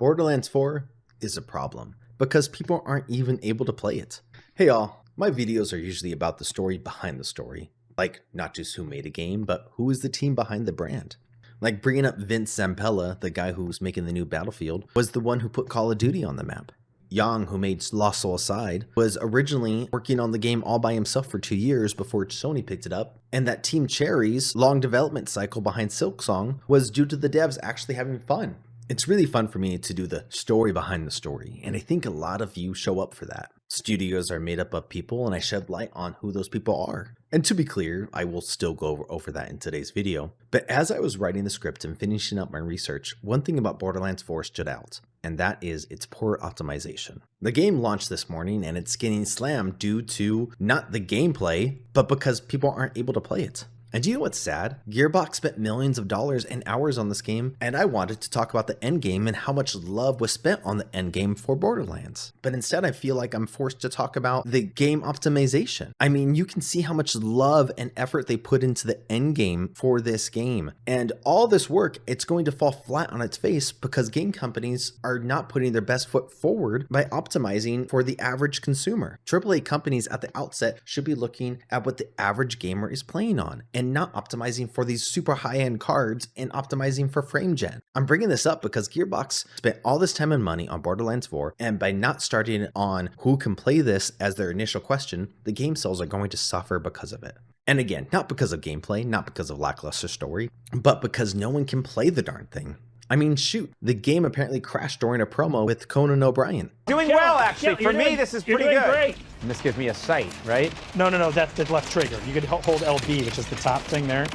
Borderlands 4 is a problem because people aren't even able to play it. Hey y'all, my videos are usually about the story behind the story. Like, not just who made a game, but who is the team behind the brand. Like bringing up Vince Zampella, the guy who's making the new Battlefield, was the one who put Call of Duty on the map. Yang, who made Lost Soul Aside, was originally working on the game all by himself for 2 years before Sony picked it up, and that Team Cherry's long development cycle behind Silksong was due to the devs actually having fun. It's really fun for me to do the story behind the story, and I think a lot of you show up for that. Studios are made up of people, and I shed light on who those people are. And to be clear, I will still go over that in today's video. But as I was writing the script and finishing up my research, one thing about Borderlands 4 stood out, and that is its poor optimization. The game launched this morning, and it's getting slammed due to not the gameplay, but because people aren't able to play it. And do you know what's sad? Gearbox spent millions of dollars and hours on this game, and I wanted to talk about the endgame and how much love was spent on the endgame for Borderlands. But instead, I feel like I'm forced to talk about the game optimization. I mean, you can see how much love and effort they put into the endgame for this game. And all this work, it's going to fall flat on its face because game companies are not putting their best foot forward by optimizing for the average consumer. AAA companies at the outset should be looking at what the average gamer is playing on, and not optimizing for these super high-end cards and optimizing for frame gen. I'm bringing this up because Gearbox spent all this time and money on Borderlands 4, and by not starting on who can play this as their initial question, the game sales are going to suffer because of it. And again, not because of gameplay, not because of lackluster story, but because no one can play the darn thing. I mean, shoot, the game apparently crashed during a promo with Conan O'Brien. Doing well, actually. For me, this is pretty good. Great. And this gives me a sight, right? No, that's the left trigger. You could hold LB, which is the top thing there.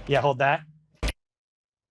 Yeah, hold that.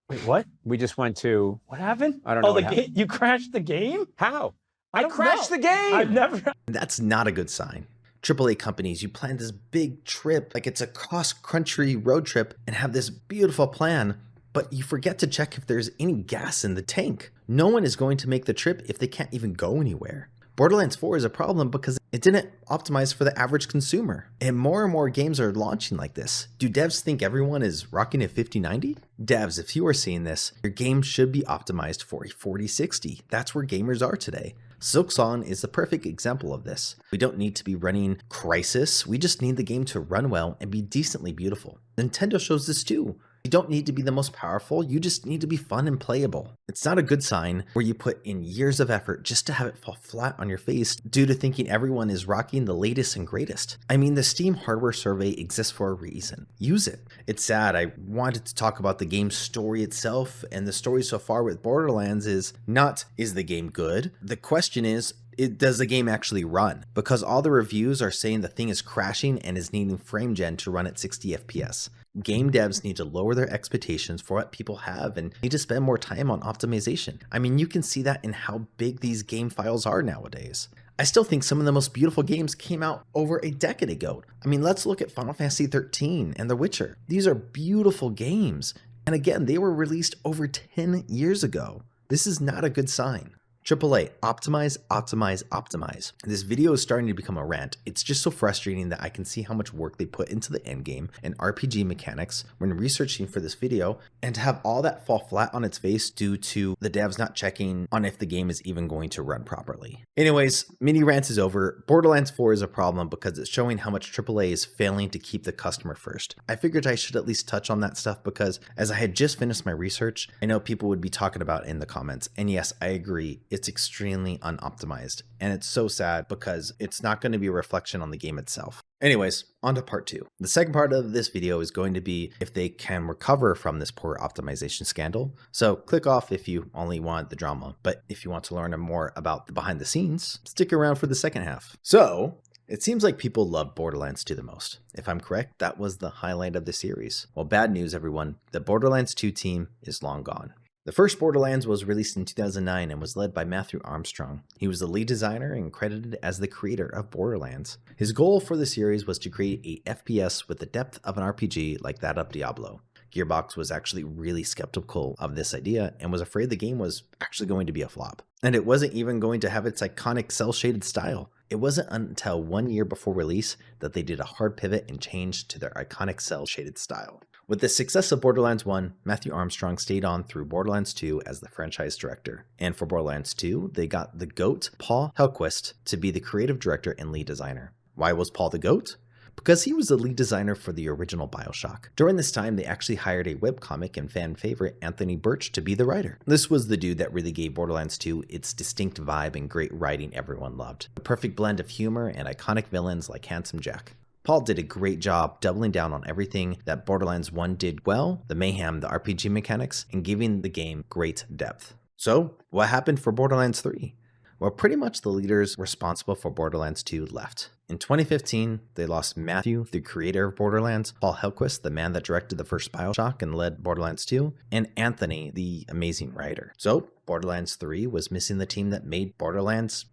Wait, what? We just went to... What happened? I don't know. Oh, you crashed the game? How? I crashed the game! I've never... That's not a good sign. AAA companies, you plan this big trip, like it's a cross-country road trip, and have this beautiful plan, but you forget to check if there's any gas in the tank. No one is going to make the trip if they can't even go anywhere. Borderlands 4 is a problem because it didn't optimize for the average consumer. And more games are launching like this. Do devs think everyone is rocking a 5090? Devs, if you are seeing this, your game should be optimized for a 4060. That's where gamers are today. Silksong is the perfect example of this. We don't need to be running Crisis, we just need the game to run well and be decently beautiful. Nintendo shows this too. You don't need to be the most powerful, you just need to be fun and playable. It's not a good sign where you put in years of effort just to have it fall flat on your face due to thinking everyone is rocking the latest and greatest. I mean, the Steam hardware survey exists for a reason. Use it. It's sad. I wanted to talk about the game's story itself, and the story so far with Borderlands is not, is the game good? The question is, does the game actually run? Because all the reviews are saying the thing is crashing and is needing frame gen to run at 60 FPS. Game devs need to lower their expectations for what people have and need to spend more time on optimization. I mean, you can see that in how big these game files are nowadays. I still think some of the most beautiful games came out over a decade ago. I mean, let's look at Final Fantasy XIII and The Witcher. These are beautiful games. And again, they were released over 10 years ago. This is not a good sign. AAA, optimize, optimize, optimize. This video is starting to become a rant. It's just so frustrating that I can see how much work they put into the endgame and RPG mechanics when researching for this video, and to have all that fall flat on its face due to the devs not checking on if the game is even going to run properly. Anyways, mini rant is over. Borderlands 4 is a problem because it's showing how much AAA is failing to keep the customer first. I figured I should at least touch on that stuff because as I had just finished my research, I know people would be talking about it in the comments. And yes, I agree. It's extremely unoptimized, and it's so sad because it's not going to be a reflection on the game itself. Anyways, on to part 2. The second part of this video is going to be if they can recover from this poor optimization scandal. So click off if you only want the drama, but if you want to learn more about the behind the scenes, stick around for the second half. So it seems like people love Borderlands 2 the most. If I'm correct, that was the highlight of the series. Well, bad news everyone, the Borderlands 2 team is long gone. The first Borderlands was released in 2009 and was led by Matthew Armstrong. He was the lead designer and credited as the creator of Borderlands. His goal for the series was to create a FPS with the depth of an RPG like that of Diablo. Gearbox was actually really skeptical of this idea and was afraid the game was actually going to be a flop. And it wasn't even going to have its iconic cel-shaded style. It wasn't until 1 year before release that they did a hard pivot and changed to their iconic cel-shaded style. With the success of Borderlands 1, Matthew Armstrong stayed on through Borderlands 2 as the franchise director. And for Borderlands 2, they got the GOAT, Paul Hellquist, to be the creative director and lead designer. Why was Paul the GOAT? Because he was the lead designer for the original BioShock. During this time, they actually hired a webcomic and fan favorite, Anthony Burch, to be the writer. This was the dude that really gave Borderlands 2 its distinct vibe and great writing everyone loved. A perfect blend of humor and iconic villains like Handsome Jack. Paul did a great job doubling down on everything that Borderlands 1 did well, the mayhem, the RPG mechanics, and giving the game great depth. So, what happened for Borderlands 3? Well, pretty much the leaders responsible for Borderlands 2 left. In 2015, they lost Matthew, the creator of Borderlands, Paul Hellquist, the man that directed the first BioShock and led Borderlands 2, and Anthony, the amazing writer. So, Borderlands 3 was missing the team that made Borderlands.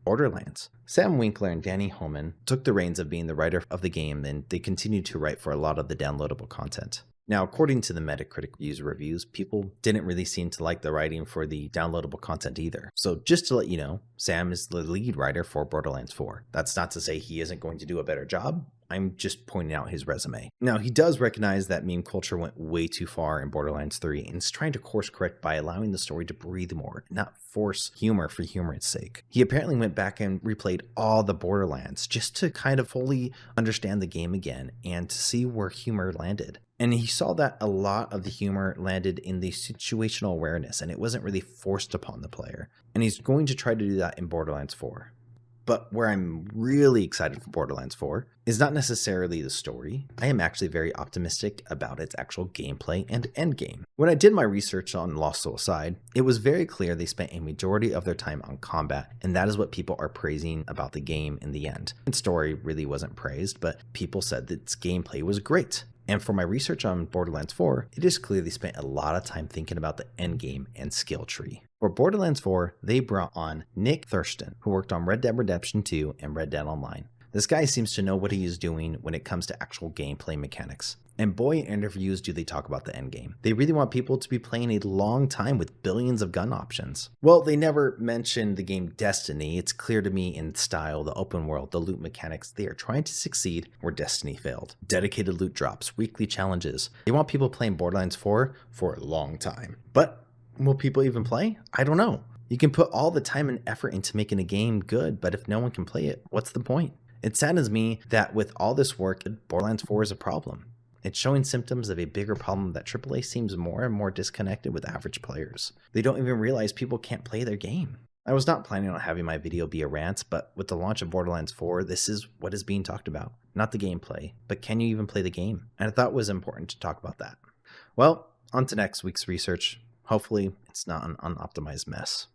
Sam Winkler and Danny Homan took the reins of being the writer of the game, and they continued to write for a lot of the downloadable content. Now, according to the Metacritic user reviews, people didn't really seem to like the writing for the downloadable content either. So just to let you know, Sam is the lead writer for Borderlands 4. That's not to say he isn't going to do a better job. I'm just pointing out his resume. Now, he does recognize that meme culture went way too far in Borderlands 3 and is trying to course correct by allowing the story to breathe more, not force humor for humor's sake. He apparently went back and replayed all the Borderlands just to kind of fully understand the game again and to see where humor landed. And he saw that a lot of the humor landed in the situational awareness and it wasn't really forced upon the player. And he's going to try to do that in Borderlands 4. But where I'm really excited for Borderlands 4 is not necessarily the story. I am actually very optimistic about its actual gameplay and endgame. When I did my research on Lost Soul Side, it was very clear they spent a majority of their time on combat, and that is what people are praising about the game in the end. The story really wasn't praised, but people said that its gameplay was great. And for my research on Borderlands 4, it is clear they spent a lot of time thinking about the endgame and skill tree. For Borderlands 4, they brought on Nick Thurston, who worked on Red Dead Redemption 2 and Red Dead Online. This guy seems to know what he is doing when it comes to actual gameplay mechanics. And boy, in interviews do they talk about the endgame. They really want people to be playing a long time with billions of gun options. Well, they never mentioned the game Destiny. It's clear to me in style, the open world, the loot mechanics, they are trying to succeed where Destiny failed. Dedicated loot drops, weekly challenges. They want people playing Borderlands 4 for a long time. But will people even play? I don't know. You can put all the time and effort into making a game good, but if no one can play it, what's the point? It saddens me that with all this work, Borderlands 4 is a problem. It's showing symptoms of a bigger problem that AAA seems more and more disconnected with average players. They don't even realize people can't play their game. I was not planning on having my video be a rant, but with the launch of Borderlands 4, this is what is being talked about. Not the gameplay, but can you even play the game? And I thought it was important to talk about that. Well, on to next week's research. Hopefully, it's not an unoptimized mess.